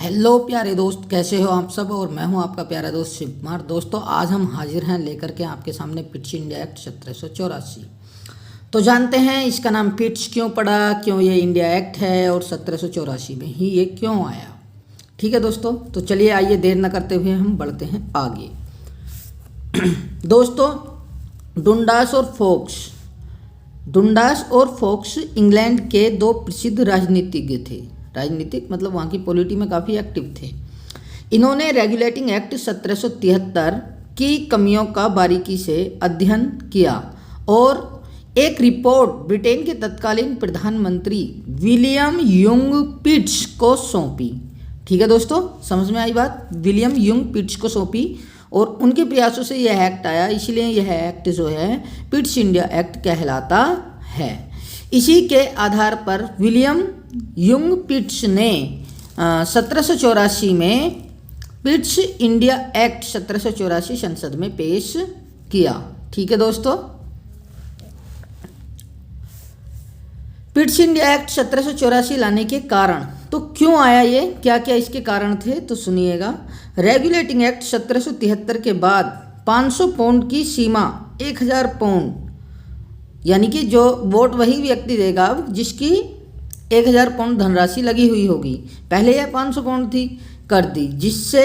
Hello प्यारे दोस्त, कैसे हो आप सब। और मैं हूं आपका प्यारा दोस्त शिव कुमार। दोस्तों, आज हम हाजिर हैं लेकर के आपके सामने पिट्स इंडिया एक्ट 1784। तो जानते हैं इसका नाम पिट्स क्यों पड़ा, क्यों ये इंडिया एक्ट है और 1784 में ही ये क्यों आया। ठीक है दोस्तों, तो चलिए आइए देर न करते हुए हम बढ़ते हैं आगे। दोस्तों, डुंडास और फोक्स इंग्लैंड के दो प्रसिद्ध राजनीतिज्ञ थे। राजनीतिक मतलब वहाँ की पॉलिटी में काफ़ी एक्टिव थे। इन्होंने रेगुलेटिंग एक्ट 1773 की कमियों का बारीकी से अध्ययन किया और एक रिपोर्ट ब्रिटेन के तत्कालीन प्रधानमंत्री विलियम यंग पिट्स को सौंपी। ठीक है दोस्तों, समझ में आई बात। विलियम यंग पिट्स को सौंपी और उनके प्रयासों से यह एक्ट आया, इसलिए यह एक्ट जो है पिट्स इंडिया एक्ट कहलाता है। इसी के आधार पर विलियम यंग पिट्स ने 1784 में पिट्स इंडिया एक्ट 1784 संसद में पेश किया। ठीक है दोस्तों, पिट्स इंडिया एक्ट 1784 लाने के कारण, तो क्यों आया ये, क्या क्या इसके कारण थे, तो सुनिएगा। रेगुलेटिंग एक्ट 1773 के बाद 500 पाउंड की सीमा 1000 पाउंड, यानी कि जो वोट वही व्यक्ति देगा जिसकी 1000 पाउंड धनराशि लगी हुई होगी। पहले यह 500 पाउंड थी, कर दी, जिससे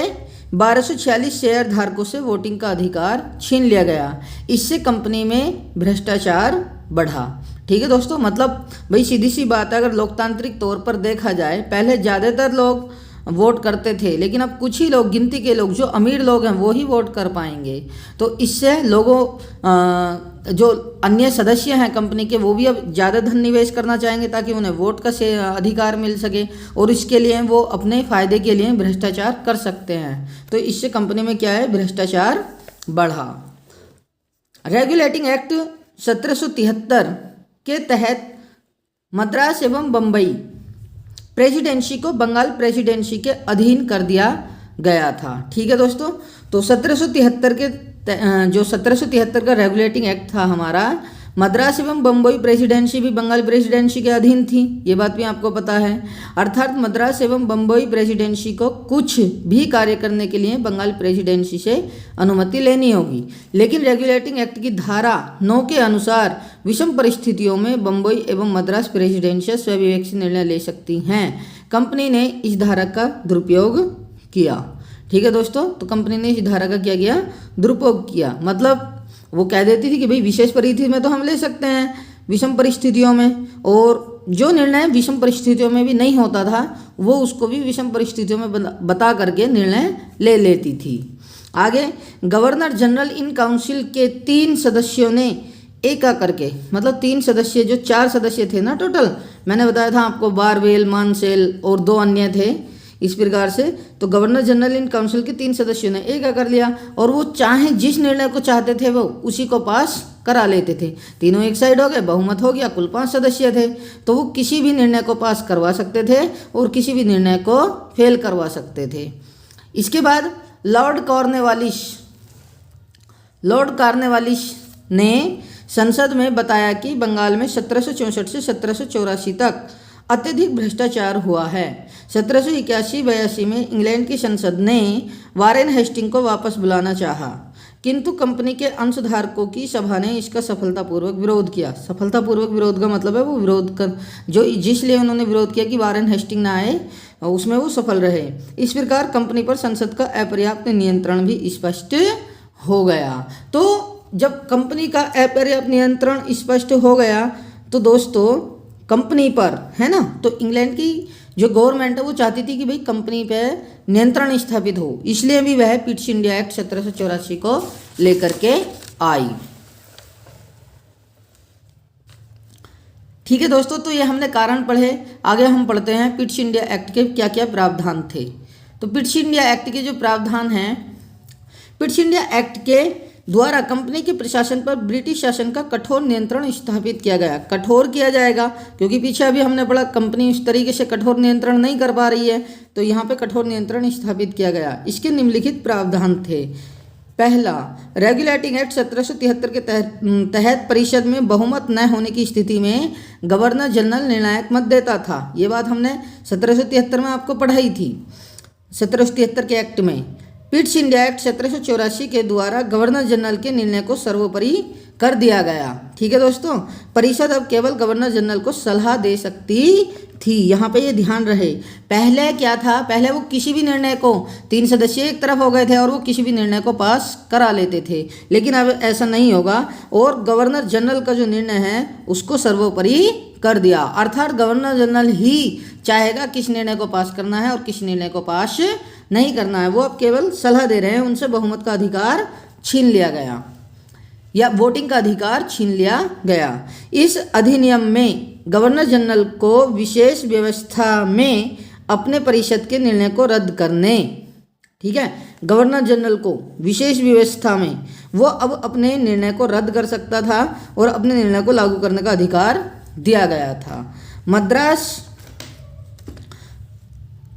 1246 शेयर धारकों से वोटिंग का अधिकार छीन लिया गया। इससे कंपनी में भ्रष्टाचार बढ़ा। ठीक है दोस्तों, मतलब भाई सीधी सी बात है, अगर लोकतांत्रिक तौर पर देखा जाए, पहले ज़्यादातर लोग वोट करते थे, लेकिन अब कुछ ही लोग, गिनती के लोग, जो अमीर लोग हैं वो ही वोट कर पाएंगे। तो इससे लोगों जो अन्य सदस्य हैं कंपनी के, वो भी अब ज़्यादा धन निवेश करना चाहेंगे ताकि उन्हें वोट का अधिकार मिल सके, और इसके लिए वो अपने फ़ायदे के लिए भ्रष्टाचार कर सकते हैं। तो इससे कंपनी में क्या है, भ्रष्टाचार बढ़ा। रेगुलेटिंग एक्ट 1773 के तहत मद्रास एवं बम्बई प्रेसिडेंसी को बंगाल प्रेसिडेंसी के अधीन कर दिया गया था। ठीक है दोस्तों, तो 1773 का रेगुलेटिंग एक्ट था हमारा। मद्रास एवं बम्बई प्रेसिडेंसी भी बंगाल प्रेसिडेंसी के अधीन थी, ये बात भी आपको पता है। अर्थात मद्रास एवं बम्बई प्रेसिडेंसी को कुछ भी कार्य करने के लिए बंगाल प्रेसिडेंसी से अनुमति लेनी होगी। लेकिन रेगुलेटिंग एक्ट की धारा 9 के अनुसार विषम परिस्थितियों में बम्बई एवं मद्रास प्रेसिडेंसी स्वविवेक से निर्णय ले सकती हैं। कंपनी ने इस धारा का दुरुपयोग किया। ठीक है दोस्तों, तो कंपनी ने इस धारा का क्या किया, दुरुपयोग किया। मतलब वो कह देती थी कि भाई विशेष परिस्थिति में तो हम ले सकते हैं, विषम परिस्थितियों में, और जो निर्णय विषम परिस्थितियों में भी नहीं होता था वो उसको भी विषम परिस्थितियों में बता करके निर्णय ले लेती थी। आगे, गवर्नर जनरल इन काउंसिल के 3 सदस्यों ने एक करके, मतलब 3 सदस्य, जो 4 सदस्य थे ना टोटल, मैंने बताया था आपको, बारवेल, मानसेल और 2 अन्य थे। इस प्रकार से तो गवर्नर जनरल इन काउंसिल के 3 सदस्यों ने एक कर लिया, और वो चाहे जिस निर्णय को चाहते थे वो उसी को पास करा लेते थे। तीनों एक साइड हो गए, बहुमत हो गया, कुल 5 सदस्य थे, तो वो किसी भी निर्णय को पास करवा सकते थे और किसी भी निर्णय को फेल करवा सकते थे। इसके बाद लॉर्ड कॉर्नवालिस ने संसद में बताया कि बंगाल में 1764 से 1784 तक अत्यधिक भ्रष्टाचार हुआ है। 1781-82 में इंग्लैंड की संसद ने वारेन हेस्टिंग को वापस बुलाना चाहा, किंतु कंपनी के अंशधारकों की सभा ने इसका सफलतापूर्वक विरोध किया। सफलतापूर्वक विरोध का मतलब है वो विरोध कर, जो जिसलिए उन्होंने विरोध किया कि वारेन हेस्टिंग ना आए, उसमें वो सफल रहे। इस प्रकार कंपनी पर संसद का अपर्याप्त नियंत्रण भी स्पष्ट हो गया। तो जब कंपनी का अपर्याप्त नियंत्रण स्पष्ट हो गया तो दोस्तों कंपनी पर, है ना, तो इंग्लैंड की जो गवर्नमेंट है वो चाहती थी कि भाई कंपनी पे नियंत्रण स्थापित हो, इसलिए भी वह पिट्स इंडिया एक्ट 1784 को लेकर के आई। ठीक है दोस्तों, तो ये हमने कारण पढ़े। आगे हम पढ़ते हैं पिट्स इंडिया एक्ट के क्या क्या प्रावधान थे। तो पिट्स इंडिया एक्ट के जो प्रावधान हैं, पिट्स इंडिया एक्ट के द्वारा कंपनी के प्रशासन पर ब्रिटिश शासन का कठोर नियंत्रण स्थापित किया गया। कठोर किया जाएगा क्योंकि पीछे अभी हमने पढ़ा कंपनी उस तरीके से कठोर नियंत्रण नहीं कर पा रही है, तो यहाँ पे कठोर नियंत्रण स्थापित किया गया। इसके निम्नलिखित प्रावधान थे। पहला, रेगुलेटिंग एक्ट 1773 के तहत परिषद में बहुमत न होने की स्थिति में गवर्नर जनरल निर्णायक मत देता था। ये बात हमने 1773 में आपको पढ़ाई थी। 1773 के एक्ट में पिट्स इंडिया एक्ट 1784 के द्वारा गवर्नर जनरल के निर्णय को सर्वोपरि कर दिया गया। ठीक है दोस्तों, परिषद अब केवल गवर्नर जनरल को सलाह दे सकती थी। यहाँ पे ये ध्यान रहे, पहले क्या था, पहले वो किसी भी निर्णय को, 3 सदस्य एक तरफ हो गए थे और वो किसी भी निर्णय को पास करा लेते थे, लेकिन अब ऐसा नहीं होगा और गवर्नर जनरल का जो निर्णय है उसको सर्वोपरि कर दिया। अर्थात गवर्नर जनरल ही चाहेगा किस निर्णय को पास करना है और किस निर्णय को पास नहीं करना है। वो अब केवल सलाह दे रहे हैं, उनसे बहुमत का अधिकार छीन लिया गया या वोटिंग का अधिकार छीन लिया गया। इस अधिनियम में गवर्नर जनरल को विशेष व्यवस्था में अपने परिषद के निर्णय को रद्द करने, ठीक है, गवर्नर जनरल को विशेष व्यवस्था में वो अब अपने निर्णय को रद्द कर सकता था और अपने निर्णय को लागू करने का अधिकार दिया गया था।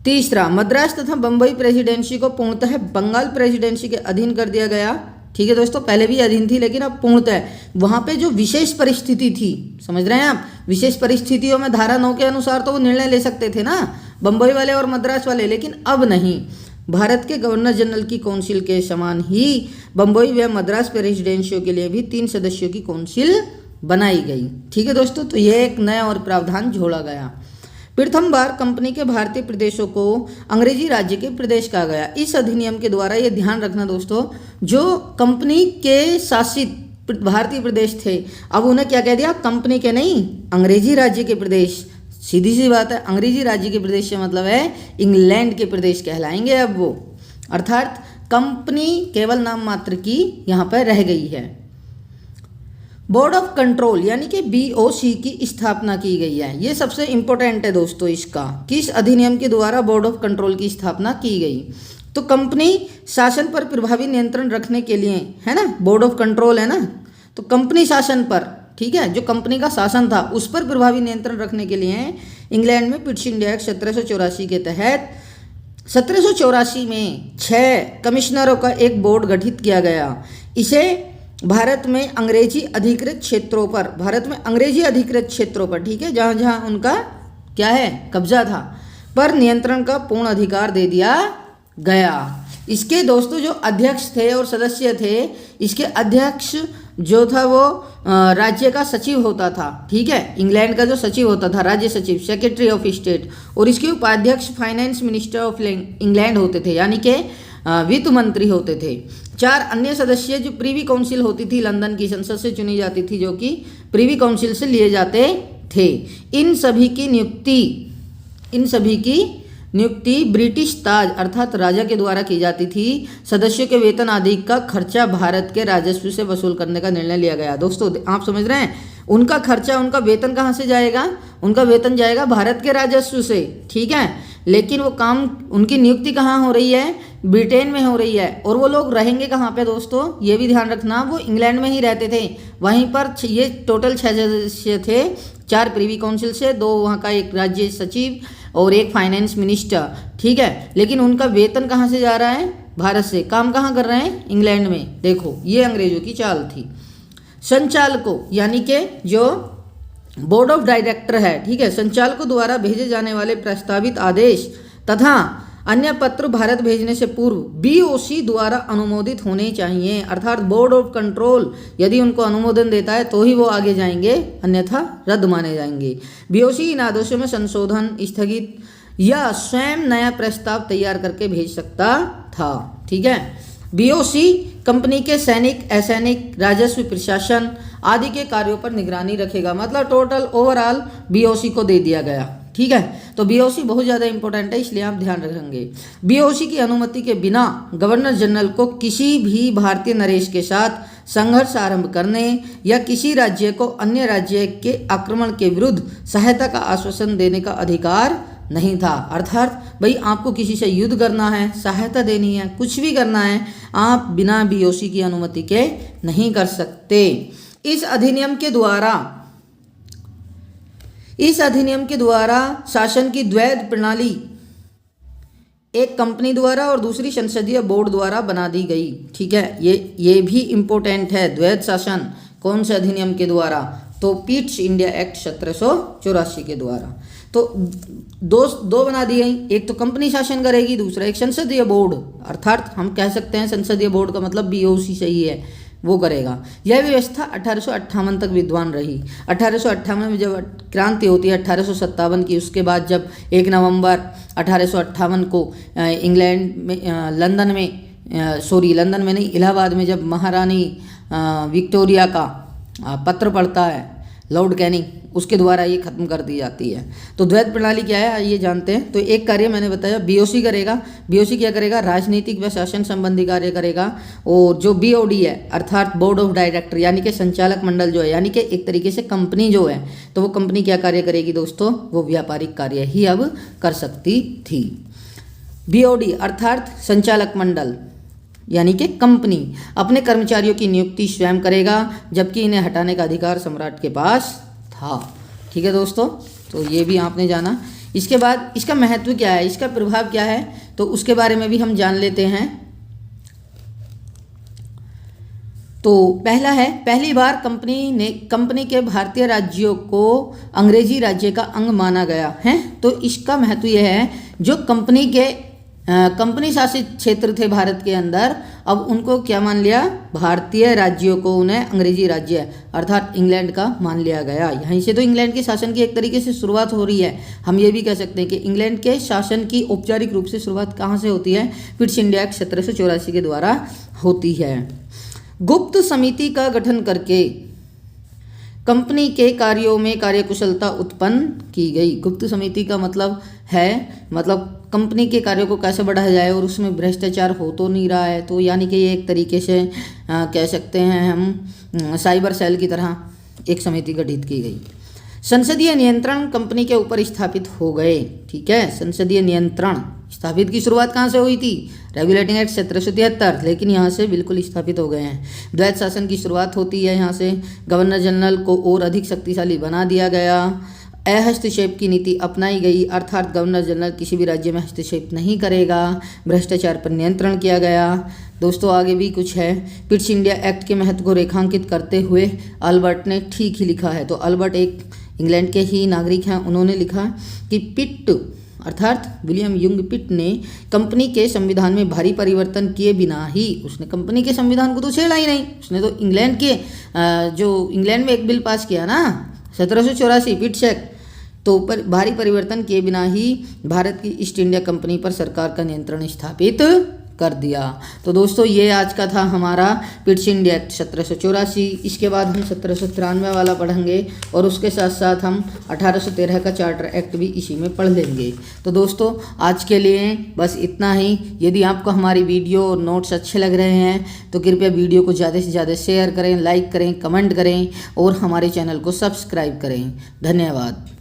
तीसरा, मद्रास तथा बम्बई प्रेसिडेंसी को पूर्णतः बंगाल प्रेसिडेंसी के अधीन कर दिया गया। ठीक है दोस्तों, पहले भी अधीन थी लेकिन अब पूर्णतः, वहाँ पे जो विशेष परिस्थिति थी, समझ रहे हैं आप, विशेष परिस्थितियों में धारा 9 के अनुसार तो वो निर्णय ले सकते थे ना बम्बई वाले और मद्रास वाले, लेकिन अब नहीं। भारत के गवर्नर जनरल की काउंसिल के समान ही बम्बई व मद्रास प्रेसिडेंसियों के लिए भी 3 सदस्यों की काउंसिल बनाई गई। ठीक है दोस्तों, तो ये एक नया और प्रावधान जोड़ा गया। प्रथम बार कंपनी के भारतीय प्रदेशों को अंग्रेजी राज्य के प्रदेश कहा गया। इस अधिनियम के द्वारा ये ध्यान रखना दोस्तों, जो कंपनी के शासित भारतीय प्रदेश थे अब उन्हें क्या कह दिया, कंपनी के नहीं अंग्रेजी राज्य के प्रदेश। सीधी सी बात है, अंग्रेजी राज्य के प्रदेश से मतलब है इंग्लैंड के प्रदेश कहलाएंगे अब वो, अर्थात कंपनी केवल नाम मात्र की यहाँ पर रह गई है। बोर्ड ऑफ कंट्रोल यानी कि BOC की स्थापना की गई है। ये सबसे इंपॉर्टेंट है दोस्तों इसका, किस अधिनियम के द्वारा बोर्ड ऑफ कंट्रोल की स्थापना की गई। तो कंपनी शासन पर प्रभावी नियंत्रण रखने के लिए, है ना, बोर्ड ऑफ कंट्रोल है ना, तो कंपनी शासन पर, ठीक है, जो कंपनी का शासन था उस पर प्रभावी नियंत्रण रखने के लिए इंग्लैंड में पिट्स इंडिया एक्ट 1784 के तहत 1784 में 6 कमिश्नरों का एक बोर्ड गठित किया गया। इसे भारत में अंग्रेजी अधिकृत क्षेत्रों पर, ठीक है, जहाँ जहाँ उनका क्या है कब्जा था, पर नियंत्रण का पूर्ण अधिकार दे दिया गया। इसके दोस्तों जो अध्यक्ष थे और सदस्य थे, इसके अध्यक्ष जो था वो राज्य का सचिव होता था, ठीक है, इंग्लैंड का जो सचिव होता था, राज्य सचिव, सेक्रेटरी ऑफ स्टेट, और इसके उपाध्यक्ष फाइनेंस मिनिस्टर ऑफ इंग्लैंड होते थे, यानी कि वित्त मंत्री होते थे। 4 अन्य सदस्य जो प्रीवी काउंसिल होती थी, लंदन की संसद से चुनी जाती थी, जो कि प्रीवी काउंसिल से लिए जाते थे। इन सभी की नियुक्ति ब्रिटिश ताज अर्थात राजा के द्वारा की जाती थी। सदस्यों के वेतन आदि का खर्चा भारत के राजस्व से वसूल करने का निर्णय लिया गया। दोस्तों आप समझ रहे हैं, उनका खर्चा, उनका वेतन कहाँ से जाएगा, उनका वेतन जाएगा भारत के राजस्व से, ठीक है, लेकिन वो काम, उनकी नियुक्ति कहाँ हो रही है, ब्रिटेन में हो रही है। और वो लोग रहेंगे कहाँ पे दोस्तों, ये भी ध्यान रखना, वो इंग्लैंड में ही रहते थे। वहीं पर ये टोटल 6 सदस्य थे, 4 प्रीवी काउंसिल से, 2 वहाँ का एक राज्य सचिव और एक फाइनेंस मिनिस्टर, ठीक है, लेकिन उनका वेतन कहाँ से जा रहा है, भारत से। काम कहाँ कर रहे हैं, इंग्लैंड में। देखो ये अंग्रेजों की चाल थी। संचालकों यानी कि जो बोर्ड ऑफ डायरेक्टर है, ठीक है, संचालकों द्वारा भेजे जाने वाले प्रस्तावित आदेश तथा अन्य पत्र भारत भेजने से पूर्व BOC द्वारा अनुमोदित होने चाहिए। अर्थात बोर्ड ऑफ कंट्रोल यदि उनको अनुमोदन देता है तो ही वो आगे जाएंगे, अन्यथा रद्द माने जाएंगे। BOC इन आदेशों में संशोधन, स्थगित या स्वयं नया प्रस्ताव तैयार करके भेज सकता था, ठीक है। BOC कंपनी के सैनिक, असैनिक, राजस्व, प्रशासन आदि के कार्यों पर निगरानी रखेगा। मतलब टोटल ओवरऑल BOC को दे दिया गया, ठीक है। तो BOC बहुत ज़्यादा इंपॉर्टेंट है, इसलिए आप ध्यान रखेंगे। BOC की अनुमति के बिना गवर्नर जनरल को किसी भी भारतीय नरेश के साथ संघर्ष आरंभ करने या किसी राज्य को अन्य राज्य के आक्रमण के विरुद्ध सहायता का आश्वासन देने का अधिकार नहीं था। अर्थात भाई आपको किसी से युद्ध करना है, सहायता देनी है, कुछ भी करना है, आप बिना BOC की अनुमति के नहीं कर सकते। इस अधिनियम के द्वारा शासन की द्वैध प्रणाली एक कंपनी द्वारा और दूसरी संसदीय बोर्ड द्वारा बना दी गई, ठीक है। ये भी इम्पोर्टेंट है, द्वैध शासन कौन से अधिनियम के द्वारा, तो पिट्स इंडिया एक्ट 1784 के द्वारा। तो दो बना दी गई, एक तो कंपनी शासन करेगी, दूसरा एक संसदीय बोर्ड, अर्थात हम कह सकते हैं संसदीय बोर्ड का मतलब बीओसी सही है, वो करेगा। यह व्यवस्था 1858 तक विद्यमान रही। 1858 में जब क्रांति होती है 1857 की, उसके बाद जब 1 नवंबर 1858 को इंग्लैंड में लंदन में नहीं, इलाहाबाद में जब महारानी विक्टोरिया का पत्र पढ़ता है लॉर्ड कैनिंग, उसके द्वारा ये खत्म कर दी जाती है। तो द्वैध प्रणाली क्या है ये जानते हैं। तो एक कार्य मैंने बताया बीओसी करेगा। बीओसी क्या करेगा? राजनीतिक व शासन संबंधी कार्य करेगा। और जो बीओडी है अर्थात बोर्ड ऑफ डायरेक्टर यानी कि संचालक मंडल जो है, यानी कि एक तरीके से कंपनी जो है, तो वो कंपनी क्या कार्य करेगी दोस्तों? वो व्यापारिक कार्य ही अब कर सकती थी। बीओडी अर्थात संचालक मंडल यानी कि कंपनी अपने कर्मचारियों की नियुक्ति स्वयं करेगा, जबकि इन्हें हटाने का अधिकार सम्राट के पास था। ठीक है दोस्तों, तो ये भी आपने जाना। इसके बाद इसका महत्व क्या है, इसका प्रभाव क्या है, तो उसके बारे में भी हम जान लेते हैं। तो पहला है, पहली बार कंपनी के भारतीय राज्यों को अंग्रेजी राज्य का अंग माना गया है। तो इसका महत्व यह है, जो कंपनी शासित क्षेत्र थे भारत के अंदर, अब उनको क्या मान लिया? भारतीय राज्यों को उन्हें अंग्रेजी राज्य अर्थात इंग्लैंड का मान लिया गया। यहीं से तो इंग्लैंड के शासन की एक तरीके से शुरुआत हो रही है। हम ये भी कह सकते हैं कि इंग्लैंड के शासन की औपचारिक रूप से शुरुआत कहाँ से होती है? पिट्स इंडिया एक्ट 1784 के द्वारा होती है। गुप्त समिति का गठन करके कंपनी के कार्यों में कार्यकुशलता उत्पन्न की गई। गुप्त समिति का मतलब कंपनी के कार्यों को कैसे बढ़ाया जाए और उसमें भ्रष्टाचार हो तो नहीं रहा है, तो यानी कि ये एक तरीके से कह सकते हैं हम साइबर सेल की तरह एक समिति गठित की गई। संसदीय नियंत्रण कंपनी के ऊपर स्थापित हो गए। ठीक है, संसदीय नियंत्रण स्थापित की शुरुआत कहाँ से हुई थी? रेगुलेटिंग एक्ट 1773, लेकिन यहाँ से बिल्कुल स्थापित हो गए हैं। द्वैध शासन की शुरुआत होती है यहाँ से। गवर्नर जनरल को और अधिक शक्तिशाली बना दिया गया। अहस्तक्षेप की नीति अपनाई गई, अर्थात गवर्नर जनरल किसी भी राज्य में हस्तक्षेप नहीं करेगा। भ्रष्टाचार पर नियंत्रण किया गया। दोस्तों आगे भी कुछ है। पिट्स इंडिया एक्ट के महत्व को रेखांकित करते हुए अल्बर्ट ने ठीक ही लिखा है। तो अल्बर्ट एक इंग्लैंड के ही नागरिक हैं, उन्होंने लिखा कि पिट अर्थात विलियम यूंग पिट ने कंपनी के संविधान में भारी परिवर्तन किए बिना ही, उसने कंपनी के संविधान को तो छेड़ा ही नहीं, उसने तो इंग्लैंड में एक बिल पास किया ना 1784 पिट्स एक्ट, तो भारी परिवर्तन किए बिना ही भारत की ईस्ट इंडिया कंपनी पर सरकार का नियंत्रण स्थापित कर दिया। तो दोस्तों ये आज का था हमारा पिट्स इंडिया एक्ट 1784। इसके बाद हम 1793 वाला पढ़ेंगे और उसके साथ साथ हम 1813 का चार्टर एक्ट भी इसी में पढ़ लेंगे। तो दोस्तों आज के लिए बस इतना ही। यदि आपको हमारी वीडियो और नोट्स अच्छे लग रहे हैं तो कृपया वीडियो को ज़्यादा से ज़्यादा शेयर करें, लाइक करें, कमेंट करें और हमारे चैनल को सब्सक्राइब करें। धन्यवाद।